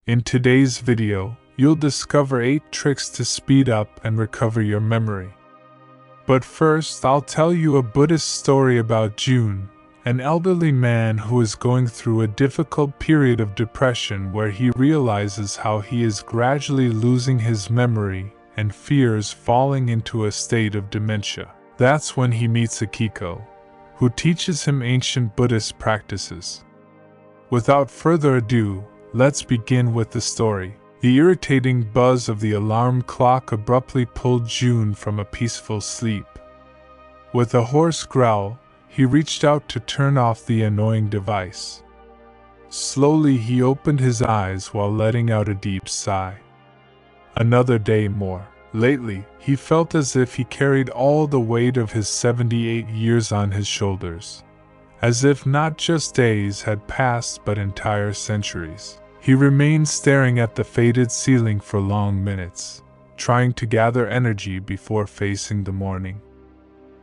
In today's video, you'll discover 8 tricks to speed up and recover your memory. But first, I'll tell you a Buddhist story about Jun, an elderly man who is going through a difficult period of depression where he realizes how he is gradually losing his memory and fears falling into a state of dementia. That's when he meets Akiko, who teaches him ancient Buddhist practices. Without further ado, let's begin with the story. The irritating buzz of the alarm clock abruptly pulled Jun from a peaceful sleep. With a hoarse growl, he reached out to turn off the annoying device. Slowly he opened his eyes while letting out a deep sigh. Another day more. Lately, he felt as if he carried all the weight of his 78 years on his shoulders. As if not just days had passed but entire centuries. He remained staring at the faded ceiling for long minutes, trying to gather energy before facing the morning.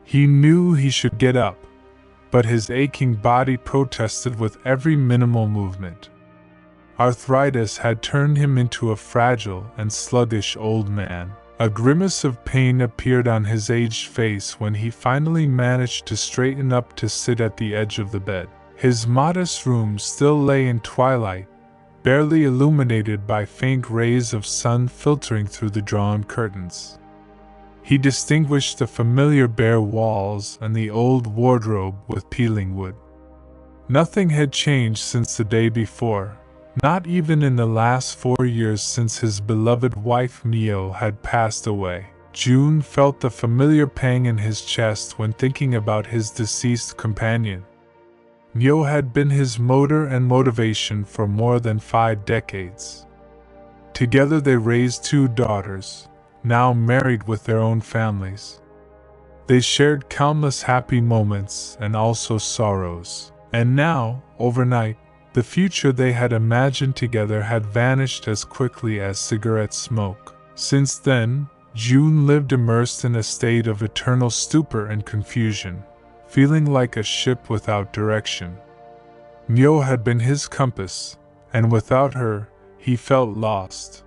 He knew he should get up, but his aching body protested with every minimal movement. Arthritis had turned him into a fragile and sluggish old man. A grimace of pain appeared on his aged face when he finally managed to straighten up to sit at the edge of the bed. His modest room still lay in twilight, barely illuminated by faint rays of sun filtering through the drawn curtains. He distinguished the familiar bare walls and the old wardrobe with peeling wood. Nothing had changed since the day before. Not even in the last 4 years since his beloved wife Mio had passed away. Jun felt the familiar pang in his chest when thinking about his deceased companion. Mio had been his motor and motivation for more than 5 decades. Together they raised 2 daughters, now married with their own families. They shared countless happy moments and also sorrows. And now, overnight, the future they had imagined together had vanished as quickly as cigarette smoke. Since then, Jun lived immersed in a state of eternal stupor and confusion, feeling like a ship without direction. Myo had been his compass, and without her, he felt lost.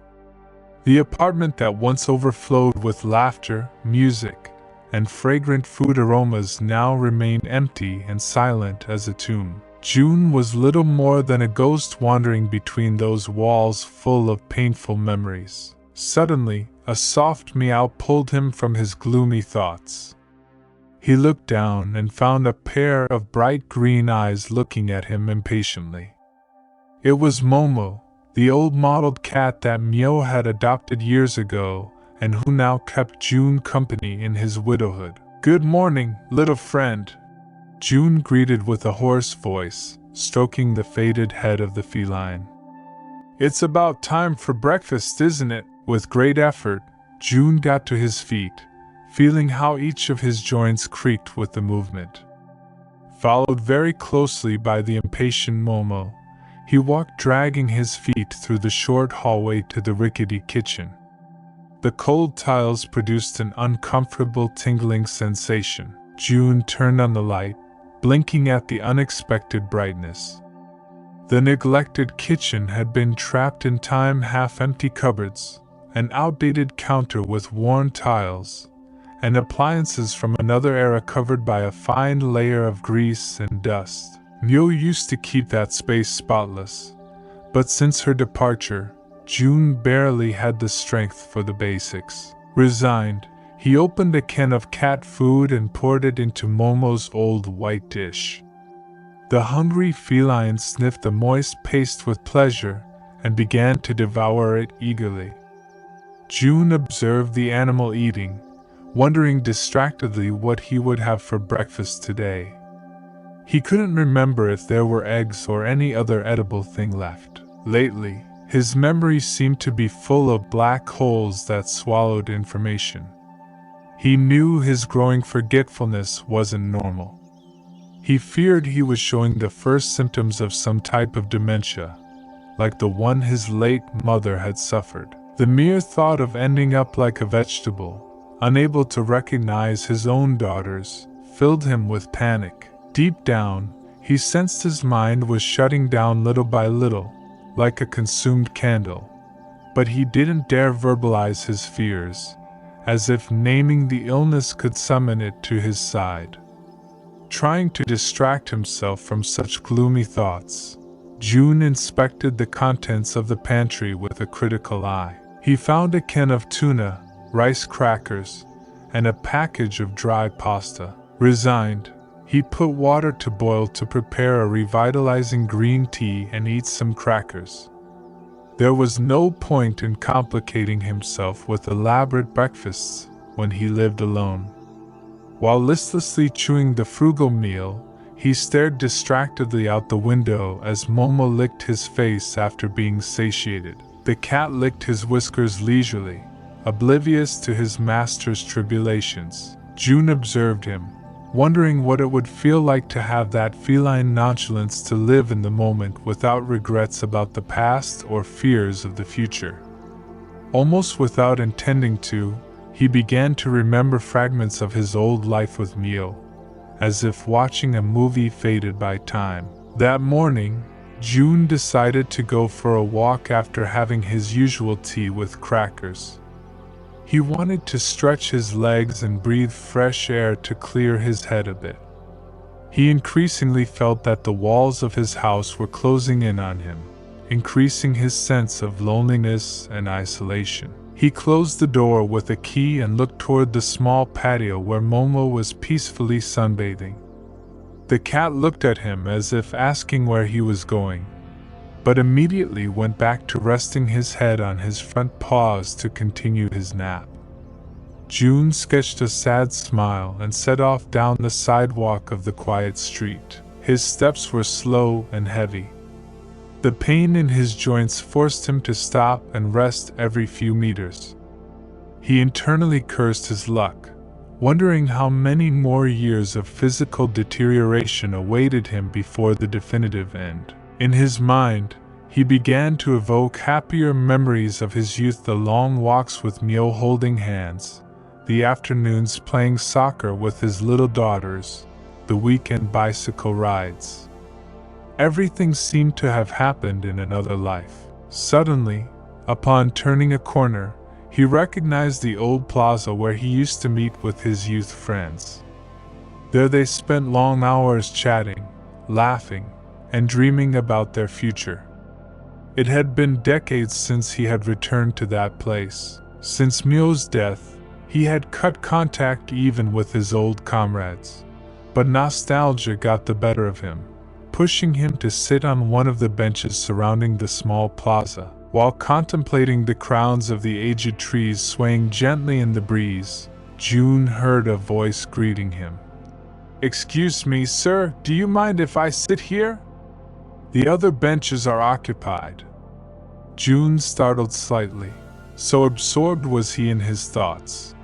The apartment that once overflowed with laughter, music, and fragrant food aromas now remained empty and silent as a tomb. Jun was little more than a ghost wandering between those walls full of painful memories. Suddenly, a soft meow pulled him from his gloomy thoughts. He looked down and found a pair of bright green eyes looking at him impatiently. It was Momo, the old mottled cat that Myo had adopted years ago and who now kept Jun company in his widowhood. "Good morning, little friend," Jun greeted with a hoarse voice, stroking the faded head of the feline. "It's about time for breakfast, isn't it?" With great effort, Jun got to his feet, feeling how each of his joints creaked with the movement. Followed very closely by the impatient Momo, he walked dragging his feet through the short hallway to the rickety kitchen. The cold tiles produced an uncomfortable tingling sensation. Jun turned on the light, blinking at the unexpected brightness. The neglected kitchen had been trapped in time, half-empty cupboards, an outdated counter with worn tiles, and appliances from another era covered by a fine layer of grease and dust. Myo used to keep that space spotless, but since her departure, Jun barely had the strength for the basics. Resigned, he opened a can of cat food and poured it into Momo's old white dish. The hungry feline sniffed the moist paste with pleasure and began to devour it eagerly. Jun observed the animal eating, wondering distractedly what he would have for breakfast today. He couldn't remember if there were eggs or any other edible thing left. Lately, his memory seemed to be full of black holes that swallowed information. He knew his growing forgetfulness wasn't normal. He feared he was showing the first symptoms of some type of dementia, like the one his late mother had suffered. The mere thought of ending up like a vegetable, unable to recognize his own daughters, filled him with panic. Deep down, he sensed his mind was shutting down little by little, like a consumed candle. But he didn't dare verbalize his fears, as if naming the illness could summon it to his side. Trying to distract himself from such gloomy thoughts, June inspected the contents of the pantry with a critical eye. He found a can of tuna, rice crackers, and a package of dry pasta. Resigned, he put water to boil to prepare a revitalizing green tea and eat some crackers. There was no point in complicating himself with elaborate breakfasts when he lived alone. While listlessly chewing the frugal meal, he stared distractedly out the window as Momo licked his face after being satiated. The cat licked his whiskers leisurely, oblivious to his master's tribulations. June observed him, wondering what it would feel like to have that feline nonchalance to live in the moment without regrets about the past or fears of the future. Almost without intending to, he began to remember fragments of his old life with Mio, as if watching a movie faded by time. That morning, June decided to go for a walk after having his usual tea with crackers. He wanted to stretch his legs and breathe fresh air to clear his head a bit. He increasingly felt that the walls of his house were closing in on him, increasing his sense of loneliness and isolation. He closed the door with a key and looked toward the small patio where Momo was peacefully sunbathing. The cat looked at him as if asking where he was going, but immediately went back to resting his head on his front paws to continue his nap. June sketched a sad smile and set off down the sidewalk of the quiet street. His steps were slow and heavy. The pain in his joints forced him to stop and rest every few meters. He internally cursed his luck, wondering how many more years of physical deterioration awaited him before the definitive end. In his mind, he began to evoke happier memories of his youth, the long walks with Mio holding hands, the afternoons playing soccer with his little daughters, the weekend bicycle rides. Everything seemed to have happened in another life. Suddenly, upon turning a corner, he recognized the old plaza where he used to meet with his youth friends. There they spent long hours chatting, laughing, and dreaming about their future. It had been decades since he had returned to that place. Since Mio's death, he had cut contact even with his old comrades. But nostalgia got the better of him, pushing him to sit on one of the benches surrounding the small plaza. While contemplating the crowns of the aged trees swaying gently in the breeze, June heard a voice greeting him. "Excuse me, sir, do you mind if I sit here? The other benches are occupied." June startled slightly, so absorbed was he in his thoughts.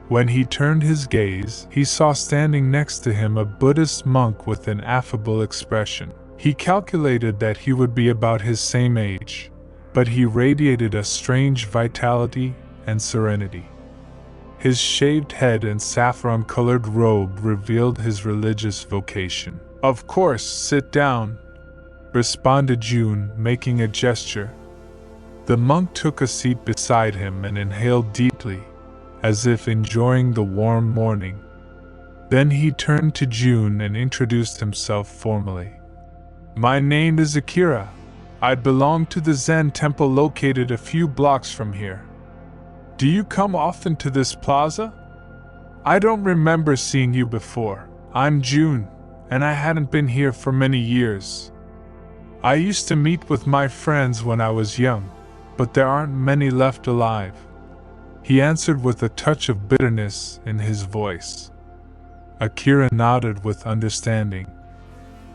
When he turned his gaze, he saw standing next to him a Buddhist monk with an affable expression. He calculated that he would be about his same age, but he radiated a strange vitality and serenity. His shaved head and saffron-colored robe revealed his religious vocation. "Of course, sit down," responded June, making a gesture. The monk took a seat beside him and inhaled deeply, as if enjoying the warm morning. Then he turned to June and introduced himself formally. "My name is Akira. I belong to the Zen temple located a few blocks from here. Do you come often to this plaza? I don't remember seeing you before. I'm June, and I hadn't been here for many years. I used to meet with my friends when I was young, but there aren't many left alive," he answered with a touch of bitterness in his voice. Akira nodded with understanding.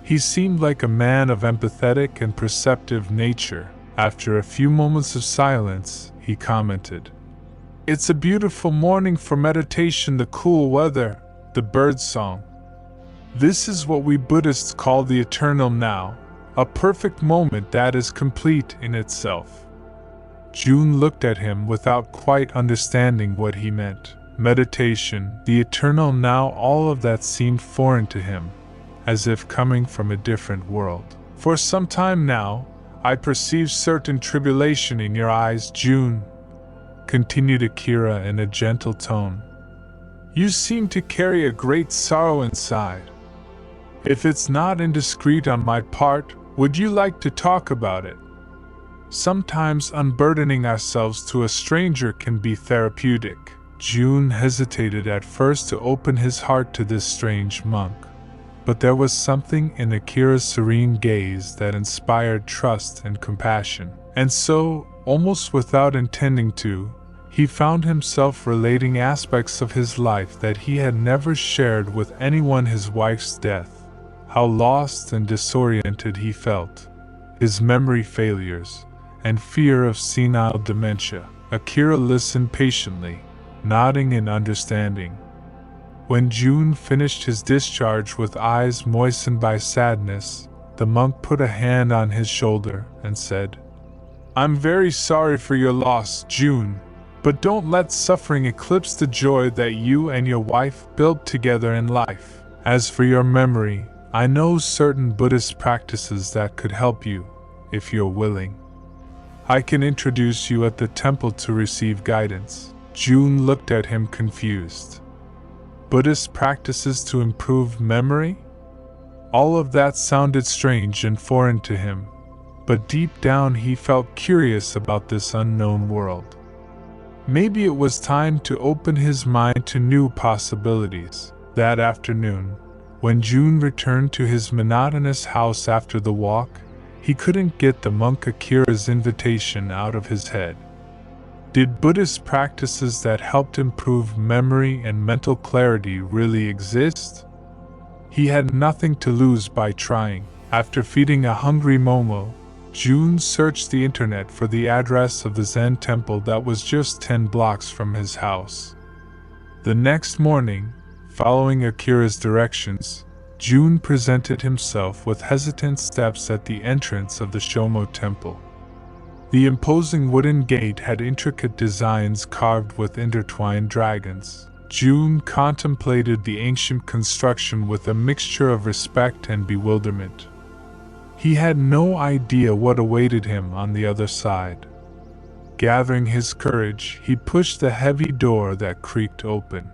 He seemed like a man of empathetic and perceptive nature. After a few moments of silence, he commented, "It's a beautiful morning for meditation, the cool weather, the bird song. This is what we Buddhists call the eternal now, a perfect moment that is complete in itself." June looked at him without quite understanding what he meant. Meditation, the eternal now, all of that seemed foreign to him, as if coming from a different world. "For some time now, I perceive certain tribulation in your eyes, June, continued Akira in a gentle tone. You seem to carry a great sorrow inside. If it's not indiscreet on my part, would you like to talk about it? Sometimes unburdening ourselves to a stranger can be therapeutic. June hesitated at first to open his heart to this strange monk, but there was something in Akira's serene gaze that inspired trust and compassion, and so, almost without intending to, he found himself relating aspects of his life that he had never shared with anyone. His wife's death, how lost and disoriented he felt, his memory failures, and fear of senile dementia. Akira listened patiently, nodding in understanding. When June finished his discharge with eyes moistened by sadness, the monk put a hand on his shoulder and said, I'm very sorry for your loss, June, but don't let suffering eclipse the joy that you and your wife built together in life. As for your memory, I know certain Buddhist practices that could help you, if you're willing. I can introduce you at the temple to receive guidance. June looked at him confused. Buddhist practices to improve memory? All of that sounded strange and foreign to him, but deep down he felt curious about this unknown world. Maybe it was time to open his mind to new possibilities. That afternoon, when June returned to his monotonous house after the walk, he couldn't get the monk Akira's invitation out of his head. Did Buddhist practices that helped improve memory and mental clarity really exist? He had nothing to lose by trying. After feeding a hungry Momo, June searched the internet for the address of the Zen temple that was just 10 blocks from his house. The next morning, following Akira's directions, June presented himself with hesitant steps at the entrance of the Shomo temple. The imposing wooden gate had intricate designs carved with intertwined dragons. June contemplated the ancient construction with a mixture of respect and bewilderment. He had no idea what awaited him on the other side. Gathering his courage, he pushed the heavy door that creaked open.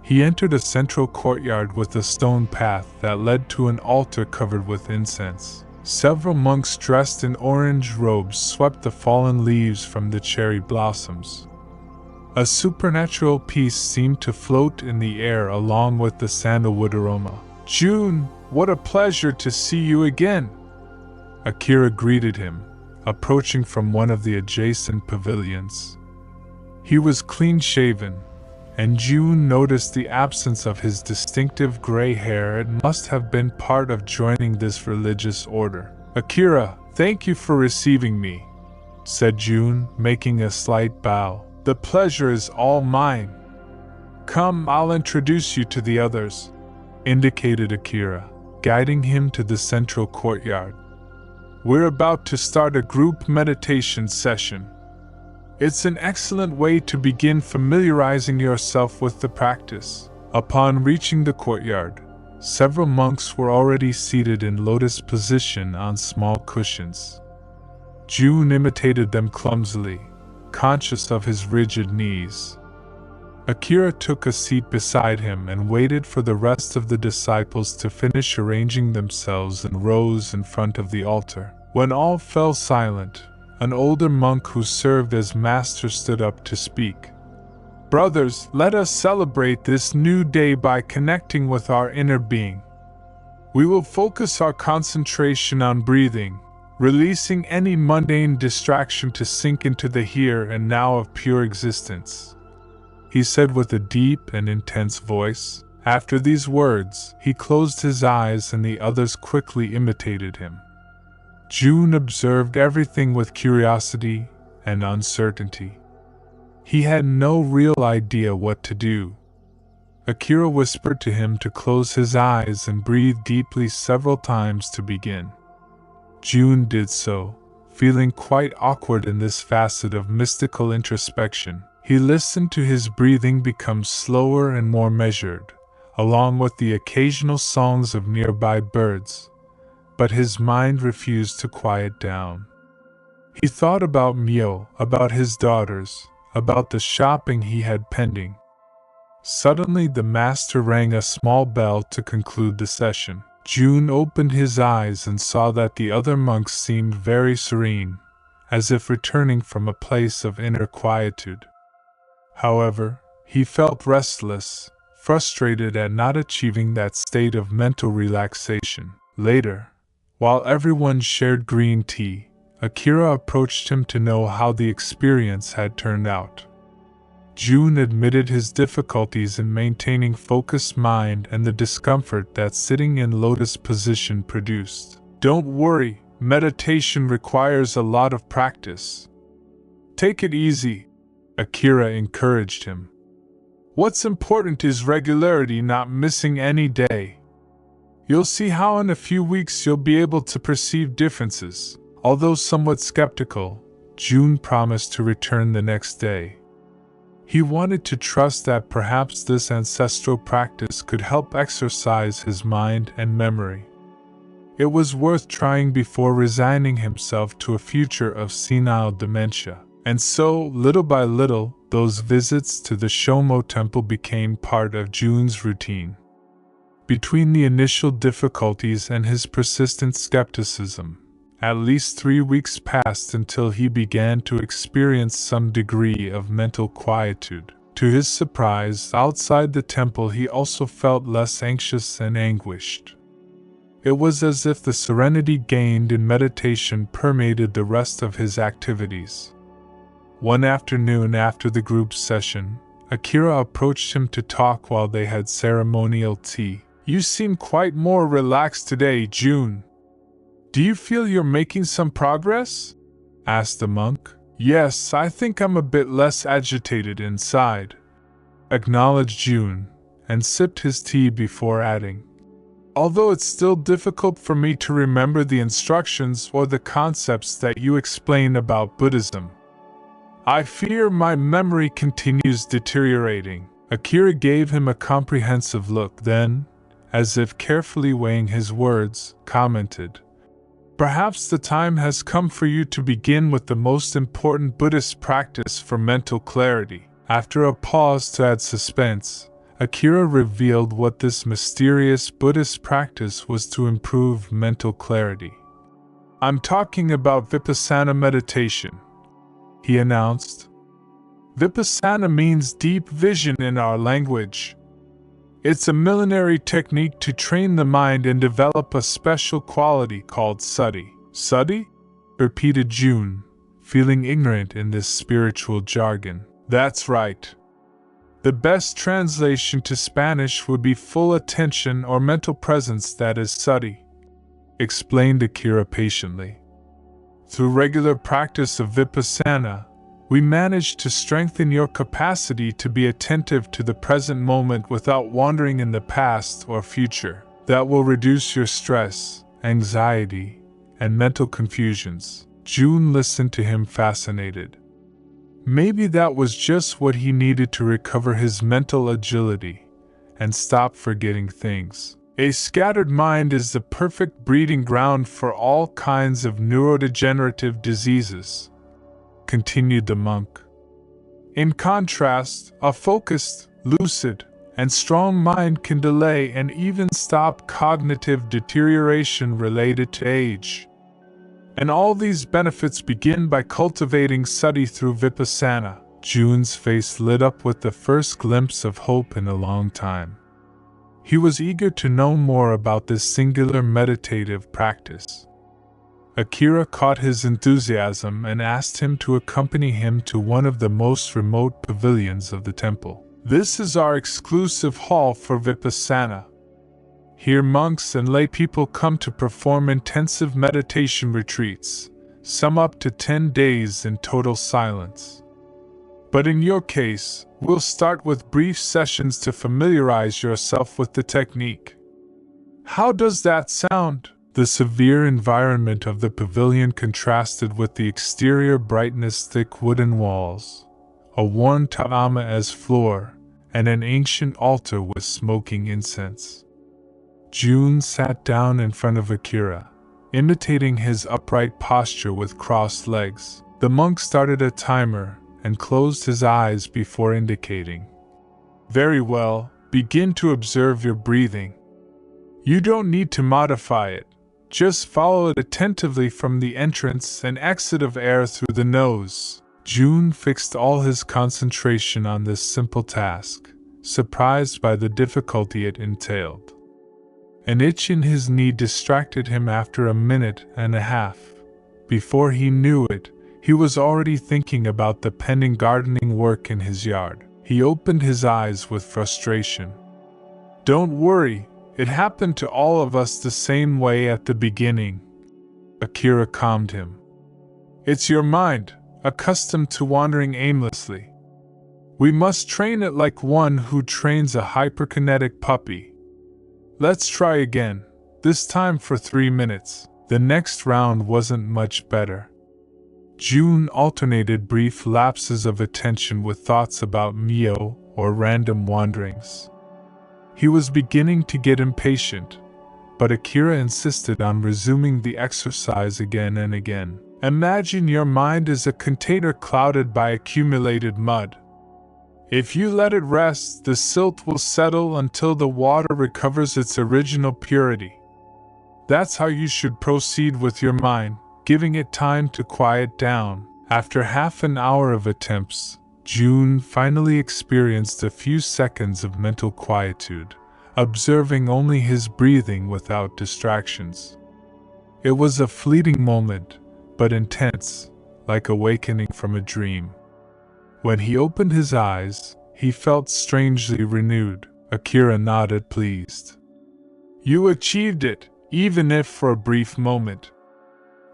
He entered a central courtyard with a stone path that led to an altar covered with incense. Several monks dressed in orange robes swept the fallen leaves from the cherry blossoms. A supernatural peace seemed to float in the air along with the sandalwood aroma. June, what a pleasure to see you again! Akira greeted him, approaching from one of the adjacent pavilions. He was clean-shaven, and June noticed the absence of his distinctive gray hair. It must have been part of joining this religious order. Akira, thank you for receiving me, said June, making a slight bow. The pleasure is all mine. Come, I'll introduce you to the others, indicated Akira, guiding him to the central courtyard. We're about to start a group meditation session. It's an excellent way to begin familiarizing yourself with the practice. Upon reaching the courtyard, several monks were already seated in lotus position on small cushions. June imitated them clumsily, conscious of his rigid knees. Akira took a seat beside him and waited for the rest of the disciples to finish arranging themselves in rows in front of the altar. When all fell silent, an older monk who served as master stood up to speak. Brothers, let us celebrate this new day by connecting with our inner being. We will focus our concentration on breathing, releasing any mundane distraction to sink into the here and now of pure existence, he said with a deep and intense voice. After these words, he closed his eyes and the others quickly imitated him. June observed everything with curiosity and uncertainty. He had no real idea what to do. Akira whispered to him to close his eyes and breathe deeply several times to begin. June did so, feeling quite awkward in this facet of mystical introspection. He listened to his breathing become slower and more measured, along with the occasional songs of nearby birds. but his mind refused to quiet down. He thought about Mio, about his daughters, about the shopping he had pending. Suddenly the master rang a small bell to conclude the session. June opened his eyes and saw that the other monks seemed very serene, as if returning from a place of inner quietude. However, he felt restless, frustrated at not achieving that state of mental relaxation. Later, while everyone shared green tea, Akira approached him to know how the experience had turned out. June admitted his difficulties in maintaining focused mind and the discomfort that sitting in lotus position produced. "Don't worry, meditation requires a lot of practice. Take it easy," Akira encouraged him. "What's important is regularity, not missing any day. You'll see how in a few weeks you'll be able to perceive differences." Although somewhat skeptical, June promised to return the next day. He wanted to trust that perhaps this ancestral practice could help exercise his mind and memory. It was worth trying before resigning himself to a future of senile dementia. And so, little by little, those visits to the Shomo temple became part of June's routine. Between the initial difficulties and his persistent skepticism, at least 3 weeks passed until he began to experience some degree of mental quietude. To his surprise, outside the temple he also felt less anxious and anguished. It was as if the serenity gained in meditation permeated the rest of his activities. One afternoon after the group session, Akira approached him to talk while they had ceremonial tea. "You seem quite more relaxed today, June. Do you feel you're making some progress?" asked the monk. "Yes, I think I'm a bit less agitated inside," acknowledged June, and sipped his tea before adding, "Although it's still difficult for me to remember the instructions or the concepts that you explain about Buddhism. I fear my memory continues deteriorating." Akira gave him a comprehensive look, then, as if carefully weighing his words, commented, "Perhaps the time has come for you to begin with the most important Buddhist practice for mental clarity." After a pause to add suspense, Akira revealed what this mysterious Buddhist practice was to improve mental clarity. "I'm talking about Vipassana meditation," he announced. "Vipassana means deep vision in our language. It's a millenary technique to train the mind and develop a special quality called sati." "Sati?" repeated June, feeling ignorant in this spiritual jargon. "That's right. The best translation to Spanish would be full attention or mental presence, that is sati," explained Akira patiently. "Through regular practice of Vipassana, we manage to strengthen your capacity to be attentive to the present moment without wandering in the past or future. That will reduce your stress, anxiety, and mental confusions." June listened to him fascinated. Maybe that was just what he needed to recover his mental agility and stop forgetting things. "A scattered mind is the perfect breeding ground for all kinds of neurodegenerative diseases," continued the monk. "In contrast, a focused, lucid, and strong mind can delay and even stop cognitive deterioration related to age. And all these benefits begin by cultivating sati through Vipassana." June's face lit up with the first glimpse of hope in a long time. He was eager to know more about this singular meditative practice. Akira caught his enthusiasm and asked him to accompany him to one of the most remote pavilions of the temple. "This is our exclusive hall for Vipassana. Here monks and lay people come to perform intensive meditation retreats, some up to 10 days in total silence. But in your case, we'll start with brief sessions to familiarize yourself with the technique. How does that sound?" The severe environment of the pavilion contrasted with the exterior brightness, thick wooden walls, a worn tatama as floor, and an ancient altar with smoking incense. June sat down in front of Akira, imitating his upright posture with crossed legs. The monk started a timer and closed his eyes before indicating, "Very well, begin to observe your breathing. You don't need to modify it, just follow it attentively from the entrance and exit of air through the nose." June fixed all his concentration on this simple task, surprised by the difficulty it entailed. An itch in his knee distracted him after a minute and a half. Before he knew it, he was already thinking about the pending gardening work in his yard. He opened his eyes with frustration. "Don't worry, it happened to all of us the same way at the beginning." Akira calmed him. "It's your mind, accustomed to wandering aimlessly. We must train it like one who trains a hyperkinetic puppy. Let's try again, this time for 3 minutes." The next round wasn't much better. June alternated brief lapses of attention with thoughts about Mio or random wanderings. He was beginning to get impatient, but Akira insisted on resuming the exercise again and again. "Imagine your mind as a container clouded by accumulated mud. If you let it rest, the silt will settle until the water recovers its original purity. That's how you should proceed with your mind, giving it time to quiet down." After half an hour of attempts, June finally experienced a few seconds of mental quietude, observing only his breathing without distractions. It was a fleeting moment, but intense, like awakening from a dream. When he opened his eyes, he felt strangely renewed. Akira nodded, pleased. "You achieved it, even if for a brief moment.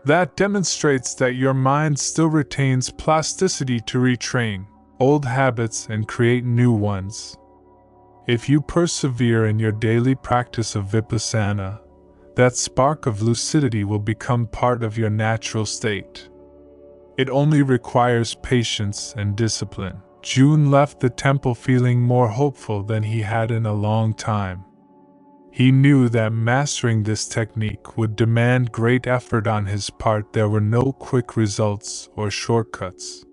That demonstrates that your mind still retains plasticity to retrain old habits and create new ones. If you persevere in your daily practice of vipassana, that spark of lucidity will become part of your natural state. It only requires patience and discipline." June left the temple feeling more hopeful than he had in a long time. He knew that mastering this technique would demand great effort on his part. There were no quick results or shortcuts.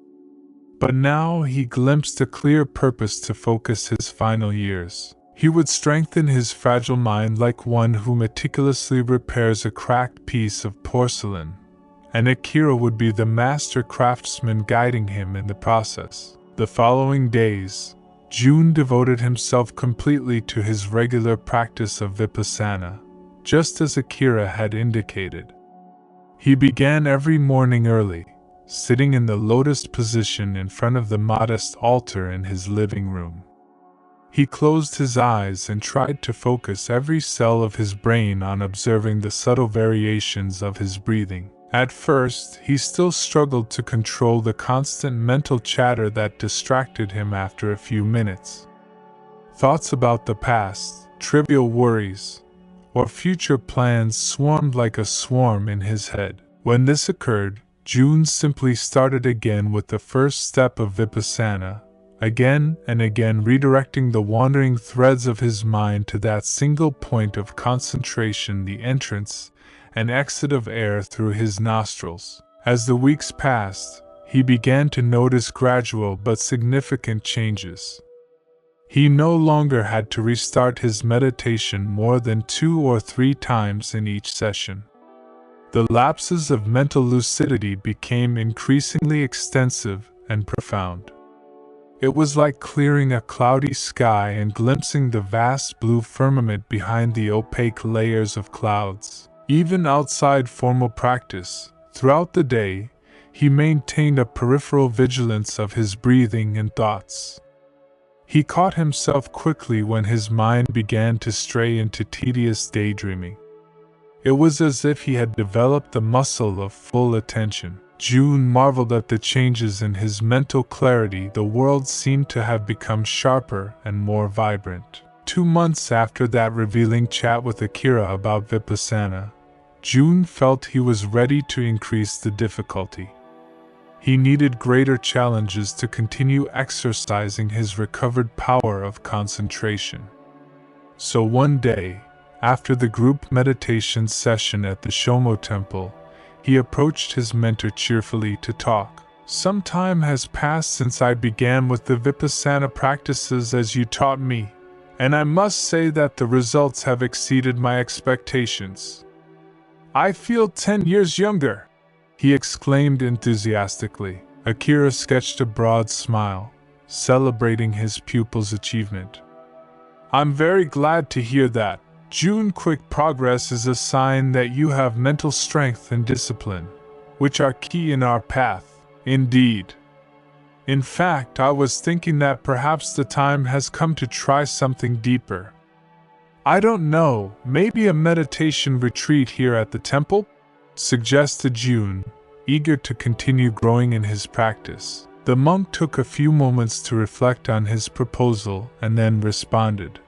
But now he glimpsed a clear purpose to focus his final years. He would strengthen his fragile mind like one who meticulously repairs a cracked piece of porcelain, and Akira would be the master craftsman guiding him in the process. The following days, June devoted himself completely to his regular practice of vipassana, just as Akira had indicated. He began every morning early, sitting in the lotus position in front of the modest altar in his living room. He closed his eyes and tried to focus every cell of his brain on observing the subtle variations of his breathing. At first, he still struggled to control the constant mental chatter that distracted him after a few minutes. Thoughts about the past, trivial worries, or future plans swarmed like a swarm in his head. When this occurred, June simply started again with the first step of vipassana, again and again redirecting the wandering threads of his mind to that single point of concentration, the entrance and exit of air through his nostrils. As the weeks passed, he began to notice gradual but significant changes. He no longer had to restart his meditation more than 2 or 3 times in each session. The lapses of mental lucidity became increasingly extensive and profound. It was like clearing a cloudy sky and glimpsing the vast blue firmament behind the opaque layers of clouds. Even outside formal practice, throughout the day, he maintained a peripheral vigilance of his breathing and thoughts. He caught himself quickly when his mind began to stray into tedious daydreaming. It was as if he had developed the muscle of full attention. June marveled at the changes in his mental clarity. The world seemed to have become sharper and more vibrant. 2 months after that revealing chat with Akira about vipassana, June felt he was ready to increase the difficulty. He needed greater challenges to continue exercising his recovered power of concentration. So one day, After the group meditation session at the Shomo temple, he approached his mentor cheerfully to talk. "Some time has passed since I began with the Vipassana practices as you taught me, and I must say that the results have exceeded my expectations. I feel 10 years younger," he exclaimed enthusiastically. Akira sketched a broad smile, celebrating his pupil's achievement. "I'm very glad to hear that, June. Quick progress is a sign that you have mental strength and discipline, which are key in our path. Indeed. In fact, I was thinking that perhaps the time has come to try something deeper. I don't know, maybe a meditation retreat here at the temple?" suggested June, eager to continue growing in his practice. The monk took a few moments to reflect on his proposal and then responded.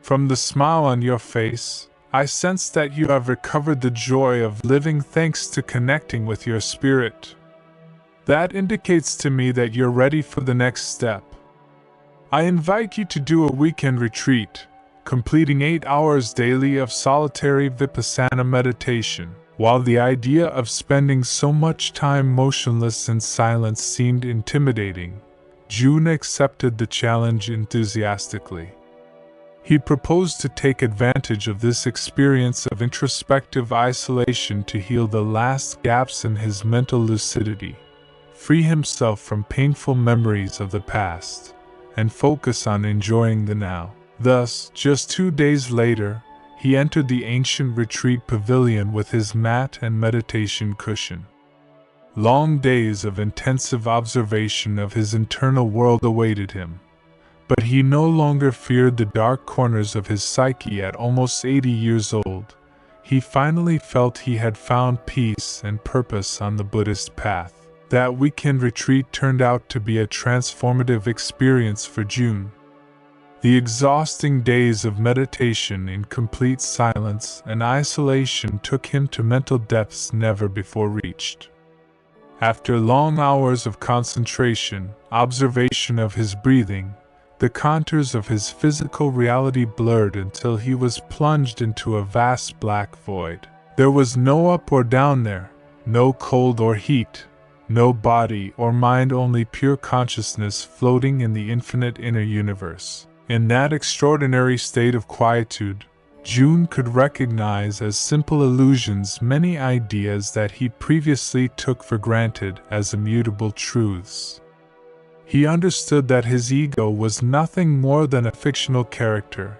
"From the smile on your face, I sense that you have recovered the joy of living thanks to connecting with your spirit. That indicates to me that you're ready for the next step. I invite you to do a weekend retreat, completing 8 hours daily of solitary Vipassana meditation." While the idea of spending so much time motionless in silence seemed intimidating, June accepted the challenge enthusiastically. He proposed to take advantage of this experience of introspective isolation to heal the last gaps in his mental lucidity, free himself from painful memories of the past, and focus on enjoying the now. Thus, just 2 days later, he entered the ancient retreat pavilion with his mat and meditation cushion. Long days of intensive observation of his internal world awaited him, but he no longer feared the dark corners of his psyche. At almost 80 years old, he finally felt he had found peace and purpose on the Buddhist path. That weekend retreat turned out to be a transformative experience for June. The exhausting days of meditation in complete silence and isolation took him to mental depths never before reached. After long hours of concentration, observation of his breathing, the contours of his physical reality blurred until he was plunged into a vast black void. There was no up or down there, no cold or heat, no body or mind, only pure consciousness floating in the infinite inner universe. In that extraordinary state of quietude, June could recognize as simple illusions many ideas that he previously took for granted as immutable truths. He understood that his ego was nothing more than a fictional character,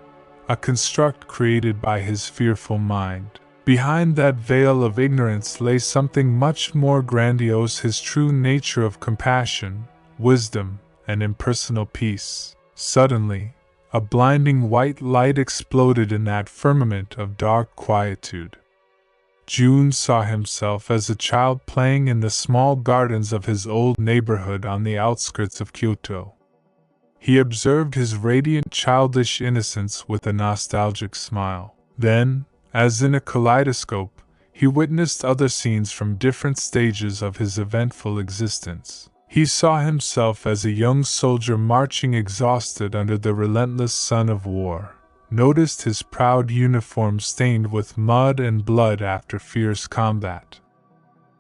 a construct created by his fearful mind. Behind that veil of ignorance lay something much more grandiose: his true nature of compassion, wisdom, and impersonal peace. Suddenly, a blinding white light exploded in that firmament of dark quietude. June saw himself as a child playing in the small gardens of his old neighborhood on the outskirts of Kyoto. He observed his radiant childish innocence with a nostalgic smile. Then, as in a kaleidoscope, he witnessed other scenes from different stages of his eventful existence. He saw himself as a young soldier marching exhausted under the relentless sun of war, noticed his proud uniform stained with mud and blood after fierce combat.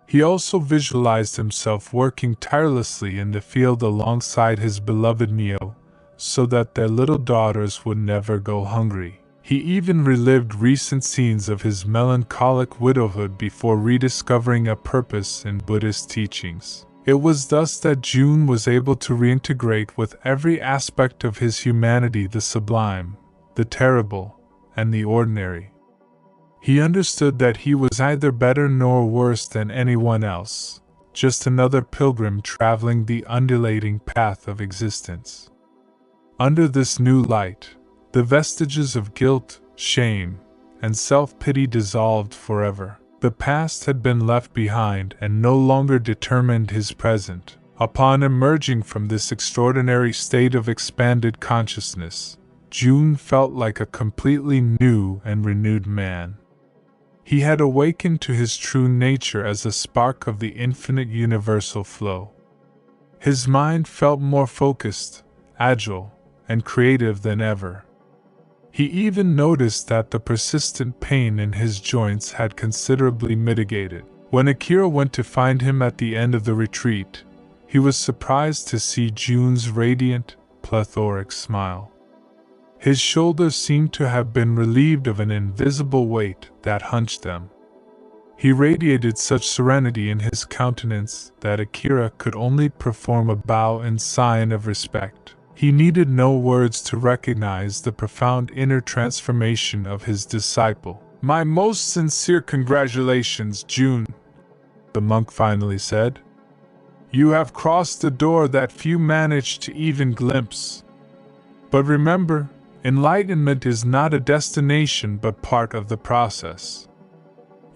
He also visualized himself working tirelessly in the field alongside his beloved Mio, so that their little daughters would never go hungry. He even relived recent scenes of his melancholic widowhood before rediscovering a purpose in Buddhist teachings. It was thus that June was able to reintegrate with every aspect of his humanity the sublime, the terrible, and the ordinary. He understood that he was neither better nor worse than anyone else, just another pilgrim traveling the undulating path of existence. Under this new light, the vestiges of guilt, shame, and self-pity dissolved forever. The past had been left behind and no longer determined his present. Upon emerging from this extraordinary state of expanded consciousness, June felt like a completely new and renewed man. He had awakened to his true nature as a spark of the infinite universal flow. His mind felt more focused, agile, and creative than ever. He even noticed that the persistent pain in his joints had considerably mitigated. When Akira went to find him at the end of the retreat, he was surprised to see Jun's radiant, plethoric smile. His shoulders seemed to have been relieved of an invisible weight that hunched them. He radiated such serenity in his countenance that Akira could only perform a bow in sign of respect. He needed no words to recognize the profound inner transformation of his disciple. "My most sincere congratulations, Jun," the monk finally said. "You have crossed the door that few manage to even glimpse. But remember, enlightenment is not a destination but part of the process.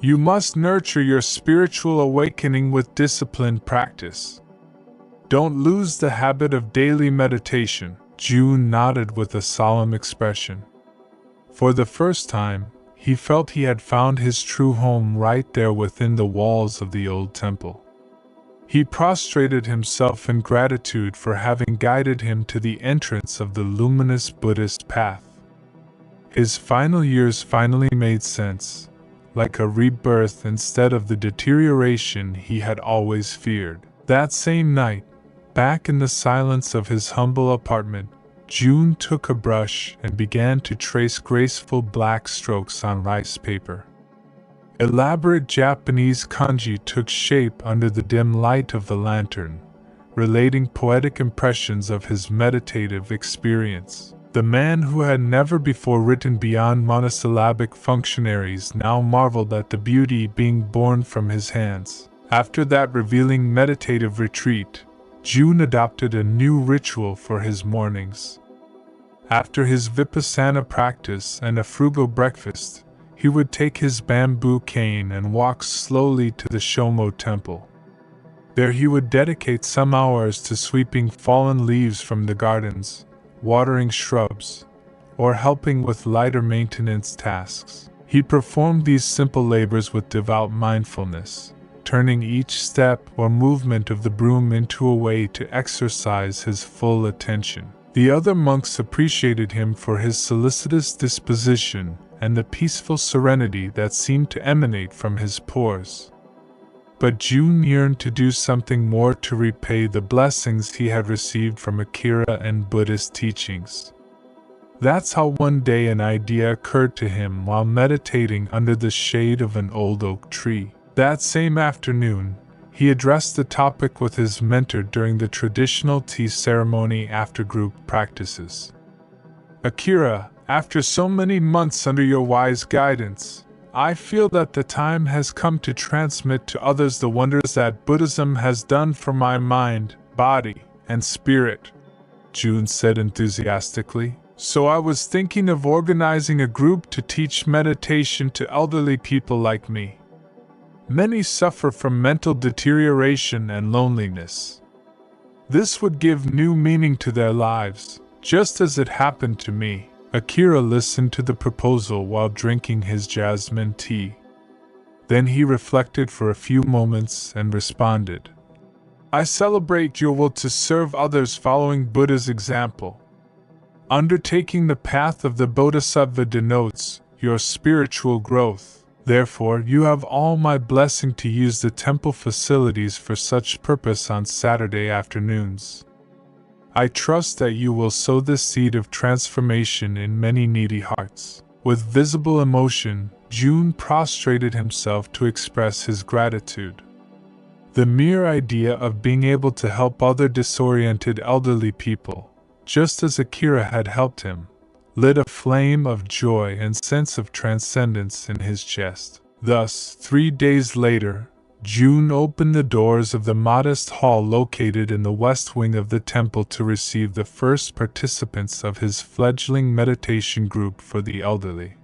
You must nurture your spiritual awakening with disciplined practice. Don't lose the habit of daily meditation." Jun nodded with a solemn expression. For the first time, he felt he had found his true home right there within the walls of the old temple. He prostrated himself in gratitude for having guided him to the entrance of the luminous Buddhist path. His final years finally made sense, like a rebirth instead of the deterioration he had always feared. That same night, back in the silence of his humble apartment, Jun took a brush and began to trace graceful black strokes on rice paper. Elaborate Japanese kanji took shape under the dim light of the lantern, relating poetic impressions of his meditative experience. The man who had never before written beyond monosyllabic functionaries now marveled at the beauty being born from his hands. After that revealing meditative retreat, Jun adopted a new ritual for his mornings. After his vipassana practice and a frugal breakfast, he would take his bamboo cane and walk slowly to the Shomo temple. There he would dedicate some hours to sweeping fallen leaves from the gardens, watering shrubs, or helping with lighter maintenance tasks. He performed these simple labors with devout mindfulness, turning each step or movement of the broom into a way to exercise his full attention. The other monks appreciated him for his solicitous disposition and the peaceful serenity that seemed to emanate from his pores. But Jun yearned to do something more to repay the blessings he had received from Akira and Buddhist teachings. That's how one day an idea occurred to him while meditating under the shade of an old oak tree. That same afternoon, he addressed the topic with his mentor during the traditional tea ceremony after group practices. "Akira, after so many months under your wise guidance, I feel that the time has come to transmit to others the wonders that Buddhism has done for my mind, body, and spirit," Jun said enthusiastically. "So I was thinking of organizing a group to teach meditation to elderly people like me. Many suffer from mental deterioration and loneliness. This would give new meaning to their lives, just as it happened to me." Akira listened to the proposal while drinking his jasmine tea. Then he reflected for a few moments and responded, "I celebrate your will to serve others following Buddha's example. Undertaking the path of the Bodhisattva denotes your spiritual growth. Therefore, you have all my blessing to use the temple facilities for such purpose on Saturday afternoons. I trust that you will sow this seed of transformation in many needy hearts." With visible emotion, Jun prostrated himself to express his gratitude. The mere idea of being able to help other disoriented elderly people, just as Akira had helped him, lit a flame of joy and sense of transcendence in his chest. Thus, 3 days later, Jun opened the doors of the modest hall located in the west wing of the temple to receive the first participants of his fledgling meditation group for the elderly.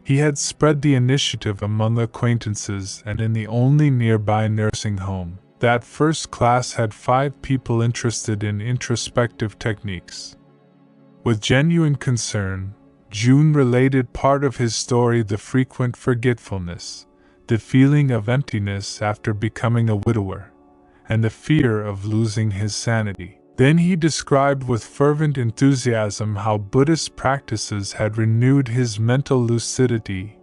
He had spread the initiative among acquaintances and in the only nearby nursing home. That first class had 5 people interested in introspective techniques. With genuine concern, Jun related part of his story: the frequent forgetfulness, the feeling of emptiness after becoming a widower, and the fear of losing his sanity. Then he described with fervent enthusiasm how Buddhist practices had renewed his mental lucidity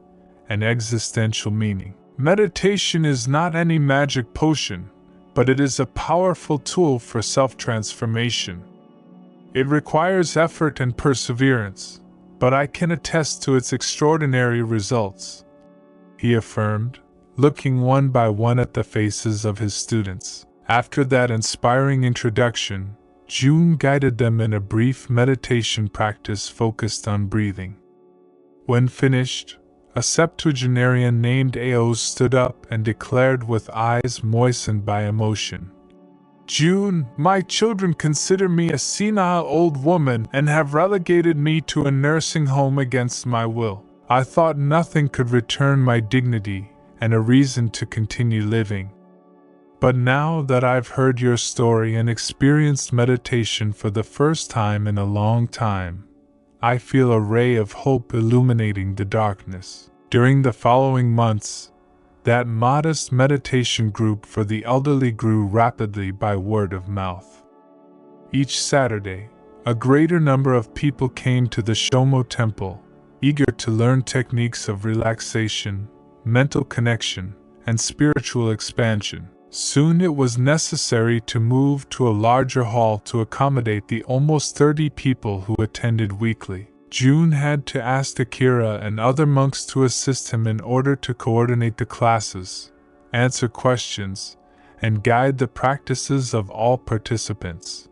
and existential meaning. Meditation is not any magic potion, but it is a powerful tool for self-transformation. It requires effort and perseverance, but I can attest to its extraordinary results, he affirmed, looking one by one at the faces of his students. After that inspiring introduction, June guided them in a brief meditation practice focused on breathing. When finished, a septuagenarian named Ao stood up and declared with eyes moistened by emotion, "June, my children consider me a senile old woman and have relegated me to a nursing home against my will. I thought nothing could return my dignity and a reason to continue living. But now that I've heard your story and experienced meditation for the first time in a long time, I feel a ray of hope illuminating the darkness." During the following months, that modest meditation group for the elderly grew rapidly by word of mouth. Each Saturday, a greater number of people came to the Shomo temple, eager to learn techniques of relaxation, mental connection, and spiritual expansion. Soon it was necessary to move to a larger hall to accommodate the almost 30 people who attended weekly. June had to ask Akira and other monks to assist him in order to coordinate the classes, answer questions, and guide the practices of all participants.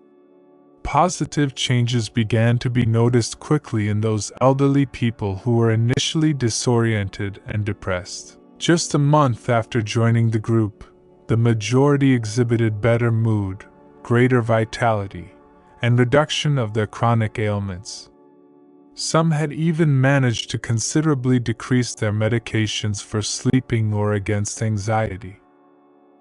Positive changes began to be noticed quickly in those elderly people who were initially disoriented and depressed. Just a month after joining the group, the majority exhibited better mood, greater vitality, and reduction of their chronic ailments. Some had even managed to considerably decrease their medications for sleeping or against anxiety.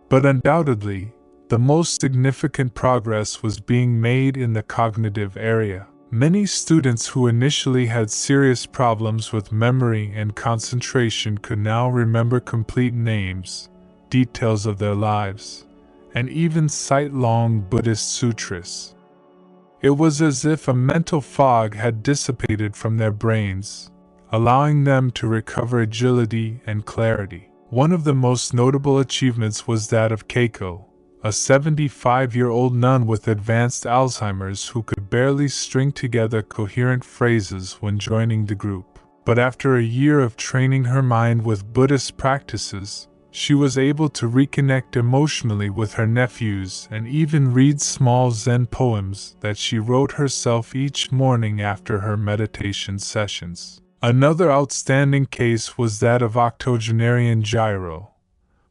But undoubtedly, the most significant progress was being made in the cognitive area. Many students who initially had serious problems with memory and concentration could now remember complete names, details of their lives, and even cite long Buddhist sutras. It was as if a mental fog had dissipated from their brains, allowing them to recover agility and clarity. One of the most notable achievements was that of Keiko, a 75-year-old nun with advanced Alzheimer's who could barely string together coherent phrases when joining the group. But after a year of training her mind with Buddhist practices, she was able to reconnect emotionally with her nephews and even read small Zen poems that she wrote herself each morning after her meditation sessions. Another outstanding case was that of octogenarian Jiro,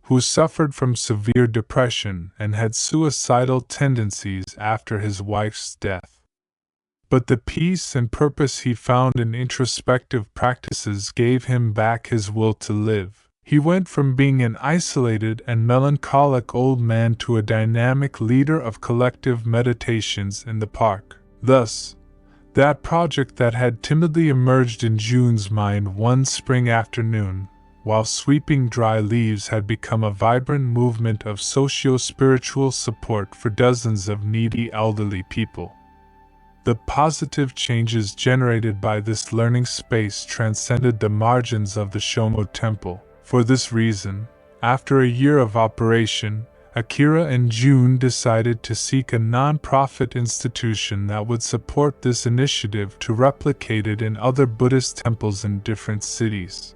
who suffered from severe depression and had suicidal tendencies after his wife's death. But the peace and purpose he found in introspective practices gave him back his will to live. He went from being an isolated and melancholic old man to a dynamic leader of collective meditations in the park. Thus, that project that had timidly emerged in June's mind one spring afternoon, while sweeping dry leaves, had become a vibrant movement of socio-spiritual support for dozens of needy elderly people. The positive changes generated by this learning space transcended the margins of the Shomo temple. For this reason, after a year of operation, Akira and June decided to seek a non-profit institution that would support this initiative to replicate it in other Buddhist temples in different cities.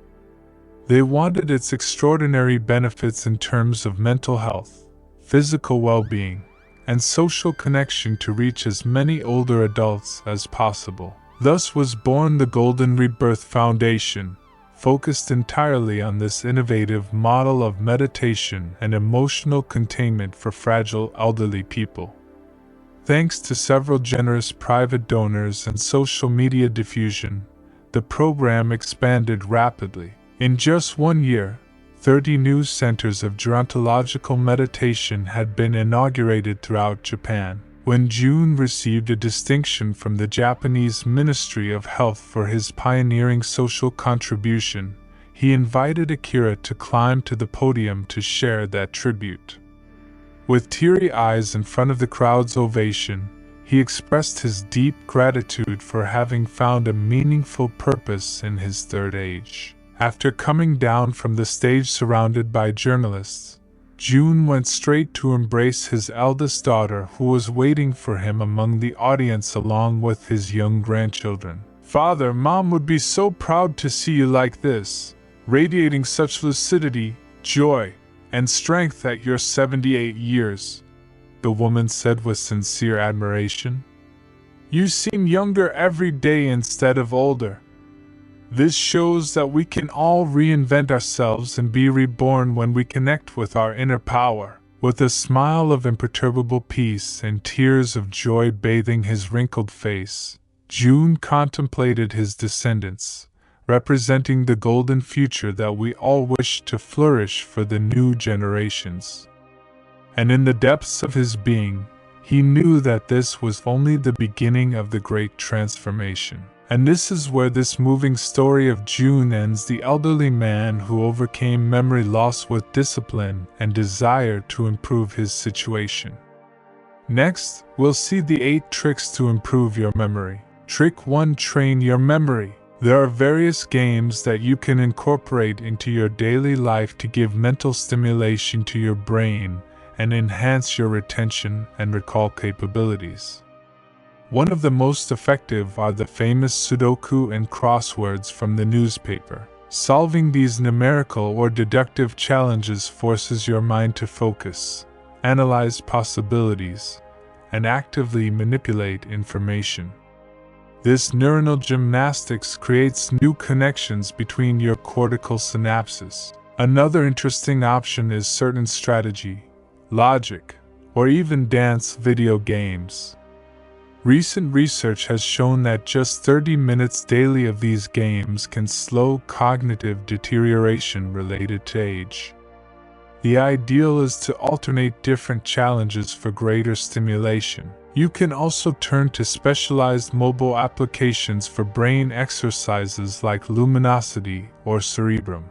They wanted its extraordinary benefits in terms of mental health, physical well-being, and social connection to reach as many older adults as possible. Thus was born the Golden Rebirth Foundation, focused entirely on this innovative model of meditation and emotional containment for fragile elderly people. Thanks to several generous private donors and social media diffusion, the program expanded rapidly. In just 1 year, 30 new centers of gerontological meditation had been inaugurated throughout Japan. When June received a distinction from the Japanese Ministry of Health for his pioneering social contribution, he invited Akira to climb to the podium to share that tribute. With teary eyes in front of the crowd's ovation, He expressed his deep gratitude for having found a meaningful purpose in his third age. After coming down from the stage surrounded by journalists, June went straight to embrace his eldest daughter, who was waiting for him among the audience along with his young grandchildren. "Father, Mom would be so proud to see you like this, radiating such lucidity, joy, and strength at your 78 years," the woman said with sincere admiration. "You seem younger every day instead of older. This shows that we can all reinvent ourselves and be reborn when we connect with our inner power." With a smile of imperturbable peace and tears of joy bathing his wrinkled face, June contemplated his descendants, representing the golden future that we all wish to flourish for the new generations. And in the depths of his being, he knew that this was only the beginning of the great transformation. And this is where this moving story of June ends, the elderly man who overcame memory loss with discipline and desire to improve his situation. Next, we'll see the 8 tricks to improve your memory. Trick 1: Train your memory. There are various games that you can incorporate into your daily life to give mental stimulation to your brain and enhance your retention and recall capabilities. One of the most effective are the famous Sudoku and crosswords from the newspaper. Solving these numerical or deductive challenges forces your mind to focus, analyze possibilities, and actively manipulate information. This neuronal gymnastics creates new connections between your cortical synapses. Another interesting option is certain strategy, logic, or even dance video games. Recent research has shown that just 30 minutes daily of these games can slow cognitive deterioration related to age. The ideal is to alternate different challenges for greater stimulation. You can also turn to specialized mobile applications for brain exercises like Luminosity or Cerebrum.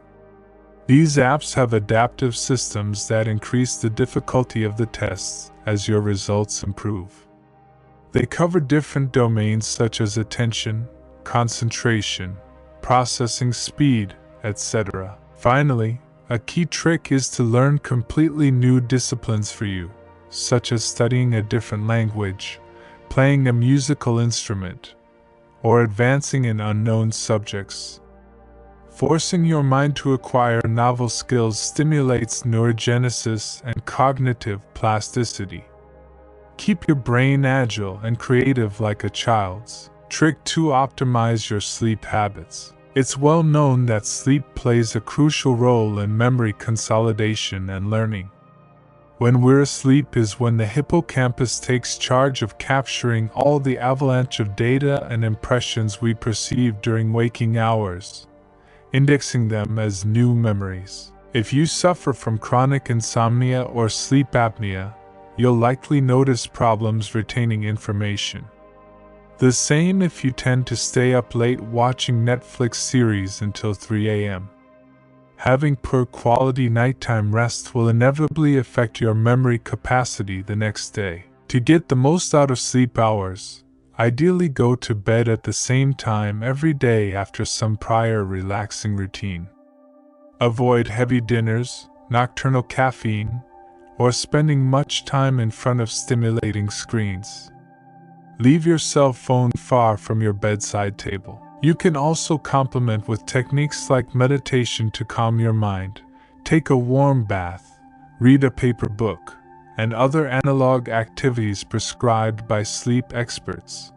These apps have adaptive systems that increase the difficulty of the tests as your results improve. They cover different domains such as attention, concentration, processing speed, etc. Finally, a key trick is to learn completely new disciplines for you, such as studying a different language, playing a musical instrument, or advancing in unknown subjects. Forcing your mind to acquire novel skills stimulates neurogenesis and cognitive plasticity. Keep your brain agile and creative like a child's. Trick 2: Optimize your sleep habits. It's well known that sleep plays a crucial role in memory consolidation and learning. When we're asleep is when the hippocampus takes charge of capturing all the avalanche of data and impressions we perceive during waking hours, indexing them as new memories. If you suffer from chronic insomnia or sleep apnea, you'll likely notice problems retaining information. The same if you tend to stay up late watching Netflix series until 3 a.m. Having poor quality nighttime rest will inevitably affect your memory capacity the next day. To get the most out of sleep hours, ideally go to bed at the same time every day after some prior relaxing routine. Avoid heavy dinners, nocturnal caffeine, or spending much time in front of stimulating screens. Leave your cell phone far from your bedside table. You can also complement with techniques like meditation to calm your mind, take a warm bath, read a paper book, and other analog activities prescribed by sleep experts.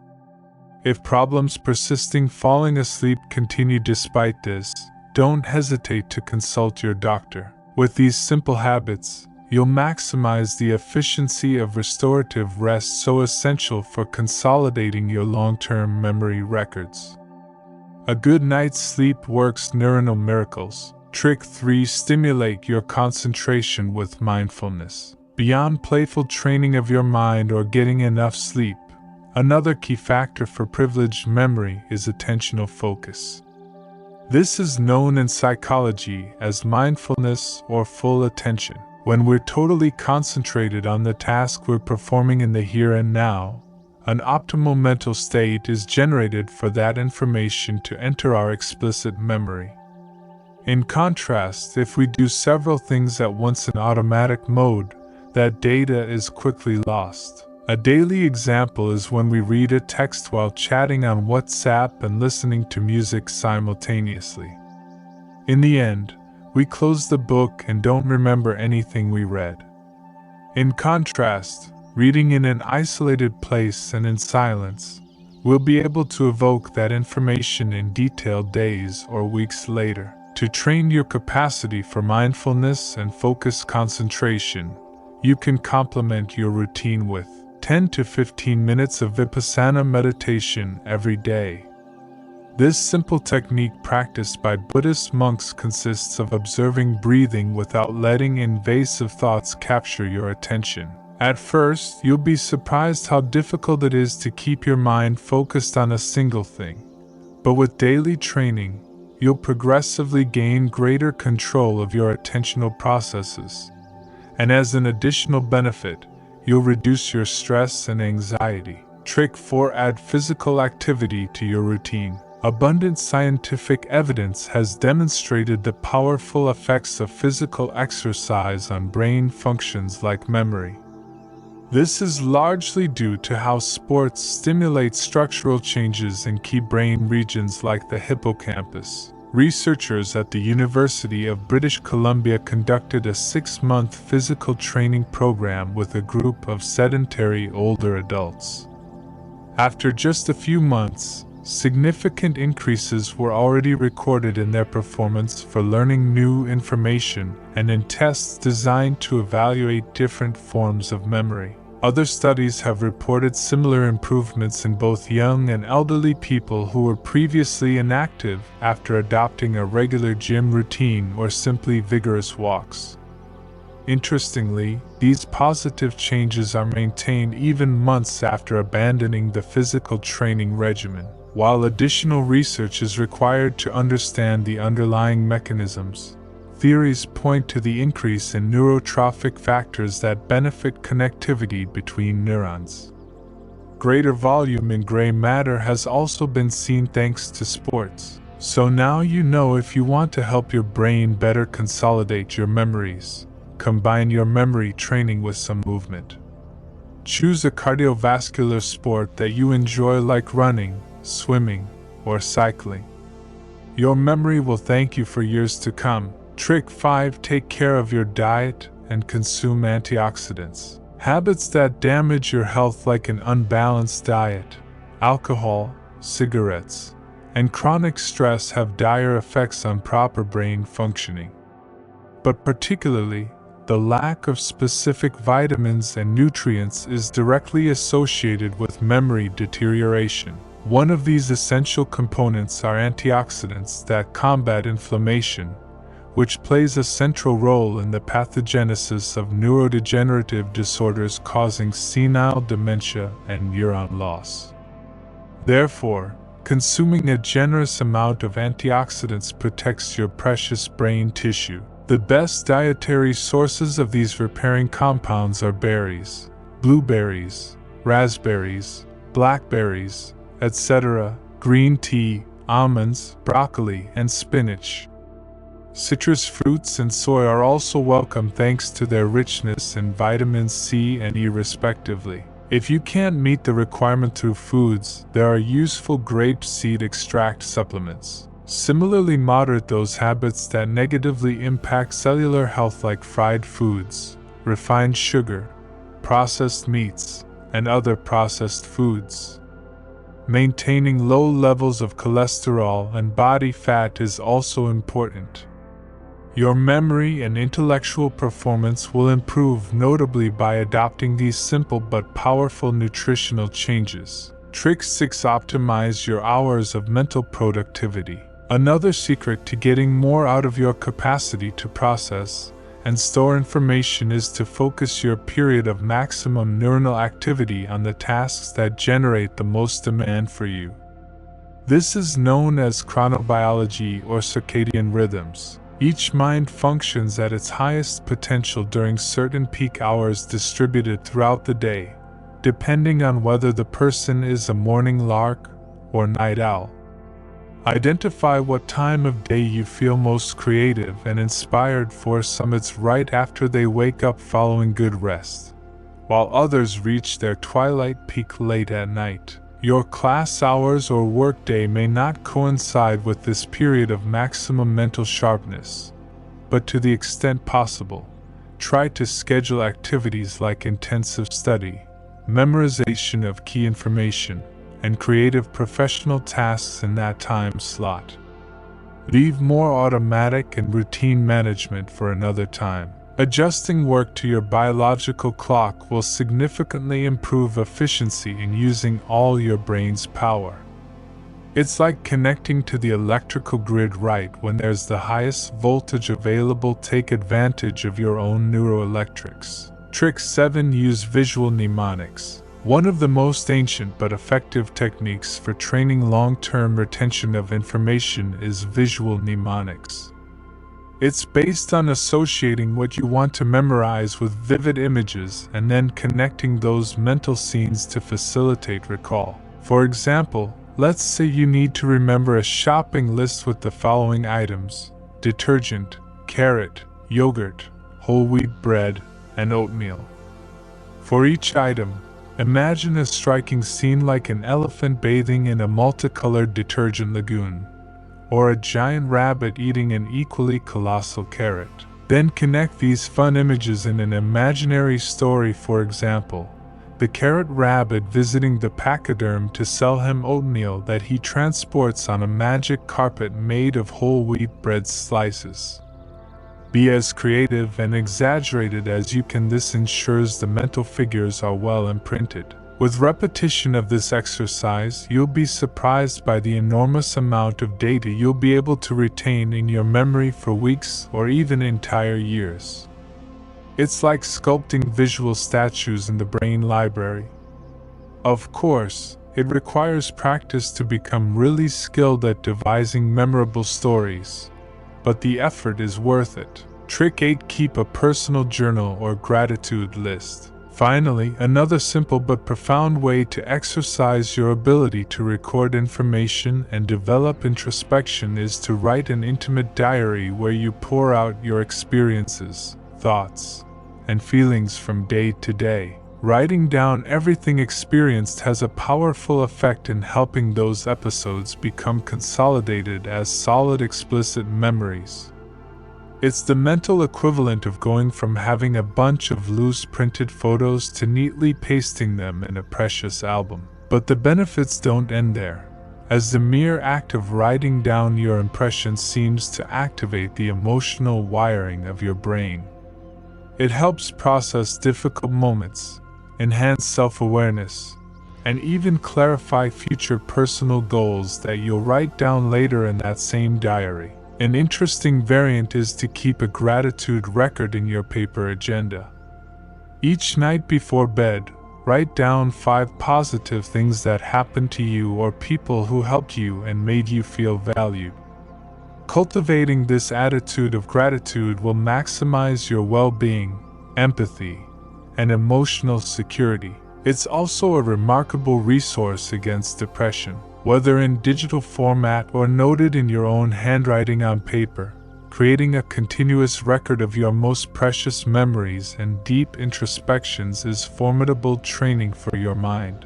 If problems persisting falling asleep continue despite this, don't hesitate to consult your doctor. With these simple habits, you'll maximize the efficiency of restorative rest so essential for consolidating your long-term memory records. A good night's sleep works neuronal miracles. Trick 3: Stimulate your concentration with mindfulness. Beyond playful training of your mind or getting enough sleep, another key factor for privileged memory is attentional focus. This is known in psychology as mindfulness or full attention. When we're totally concentrated on the task we're performing in the here and now, An optimal mental state is generated for that information to enter our explicit memory. In contrast, if we do several things at once in automatic mode, that data is quickly lost. A daily example is when we read a text while chatting on WhatsApp and listening to music simultaneously. In the end, we close the book and don't remember anything we read. In contrast, reading in an isolated place and in silence, we'll be able to evoke that information in detail days or weeks later. To train your capacity for mindfulness and focused concentration, you can complement your routine with 10 to 15 minutes of vipassana meditation every day. This simple technique practiced by Buddhist monks consists of observing breathing without letting invasive thoughts capture your attention. At first, you'll be surprised how difficult it is to keep your mind focused on a single thing. But with daily training, you'll progressively gain greater control of your attentional processes. And as an additional benefit, you'll reduce your stress and anxiety. Trick 4: add physical activity to your routine. Abundant scientific evidence has demonstrated the powerful effects of physical exercise on brain functions like memory. This is largely due to how sports stimulate structural changes in key brain regions like the hippocampus. Researchers at the University of British Columbia conducted a 6-month physical training program with a group of sedentary older adults. After just a few months, significant increases were already recorded in their performance for learning new information and in tests designed to evaluate different forms of memory. Other studies have reported similar improvements in both young and elderly people who were previously inactive after adopting a regular gym routine or simply vigorous walks. Interestingly, these positive changes are maintained even months after abandoning the physical training regimen. While additional research is required to understand the underlying mechanisms, theories point to the increase in neurotrophic factors that benefit connectivity between neurons. Greater volume in gray matter has also been seen thanks to sports. So now you know, if you want to help your brain better consolidate your memories, combine your memory training with some movement. Choose a cardiovascular sport that you enjoy, like running, swimming, or cycling. Your memory will thank you for years to come. Trick 5: take care of your diet and consume antioxidants. Habits that damage your health, like an unbalanced diet, alcohol, cigarettes, and chronic stress, have dire effects on proper brain functioning. But particularly, the lack of specific vitamins and nutrients is directly associated with memory deterioration. One of these essential components are antioxidants that combat inflammation, which plays a central role in the pathogenesis of neurodegenerative disorders causing senile dementia and neuron loss. Therefore, consuming a generous amount of antioxidants protects your precious brain tissue. The best dietary sources of these repairing compounds are berries, blueberries, raspberries, blackberries, etc., green tea, almonds, broccoli, and spinach. Citrus fruits and soy are also welcome thanks to their richness in vitamins C and E respectively. If you can't meet the requirement through foods, there are useful grape seed extract supplements. Similarly, moderate those habits that negatively impact cellular health, like fried foods, refined sugar, processed meats, and other processed foods. Maintaining low levels of cholesterol and body fat is also important. Your memory and intellectual performance will improve notably by adopting these simple but powerful nutritional changes. Trick 6: optimize your hours of mental productivity. Another secret to getting more out of your capacity to process and store information is to focus your period of maximum neuronal activity on the tasks that generate the most demand for you. This is known as chronobiology or circadian rhythms. Each mind functions at its highest potential during certain peak hours distributed throughout the day, depending on whether the person is a morning lark or night owl. Identify what time of day you feel most creative and inspired. For some, it's right after they wake up following good rest, while others reach their twilight peak late at night. Your class hours or workday may not coincide with this period of maximum mental sharpness, but to the extent possible, try to schedule activities like intensive study, memorization of key information, and creative professional tasks in that time slot. Leave more automatic and routine management for another time. Adjusting work to your biological clock will significantly improve efficiency in using all your brain's power. It's like connecting to the electrical grid right when there's the highest voltage available. Take advantage of your own neuroelectrics. Trick 7. Use visual mnemonics. One of the most ancient but effective techniques for training long-term retention of information is visual mnemonics. It's based on associating what you want to memorize with vivid images and then connecting those mental scenes to facilitate recall. For example, let's say you need to remember a shopping list with the following items: detergent, carrot, yogurt, whole wheat bread, and oatmeal. For each item, imagine a striking scene like an elephant bathing in a multicolored detergent lagoon, or a giant rabbit eating an equally colossal carrot. Then connect these fun images in an imaginary story. For example, the carrot rabbit visiting the pachyderm to sell him oatmeal that he transports on a magic carpet made of whole wheat bread slices. Be as creative and exaggerated as you can. This ensures the mental figures are well imprinted. With repetition of this exercise, you'll be surprised by the enormous amount of data you'll be able to retain in your memory for weeks or even entire years. It's like sculpting visual statues in the brain library. Of course, it requires practice to become really skilled at devising memorable stories, but the effort is worth it. Trick 8. Keep a personal journal or gratitude list. Finally, another simple but profound way to exercise your ability to record information and develop introspection is to write an intimate diary where you pour out your experiences, thoughts, and feelings from day to day. Writing down everything experienced has a powerful effect in helping those episodes become consolidated as solid, explicit memories. It's the mental equivalent of going from having a bunch of loose printed photos to neatly pasting them in a precious album. But the benefits don't end there, as the mere act of writing down your impressions seems to activate the emotional wiring of your brain. It helps process difficult moments, enhance self-awareness, and even clarify future personal goals that you'll write down later in that same diary. An interesting variant is to keep a gratitude record in your paper agenda. Each night before bed, write down 5 positive things that happened to you or people who helped you and made you feel valued. Cultivating this attitude of gratitude will maximize your well-being, empathy, and emotional security. It's also a remarkable resource against depression. Whether in digital format or noted in your own handwriting on paper, creating a continuous record of your most precious memories and deep introspections is formidable training for your mind.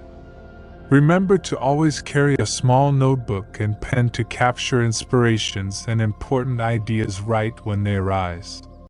Remember to always carry a small notebook and pen to capture inspirations and important ideas right when they arise.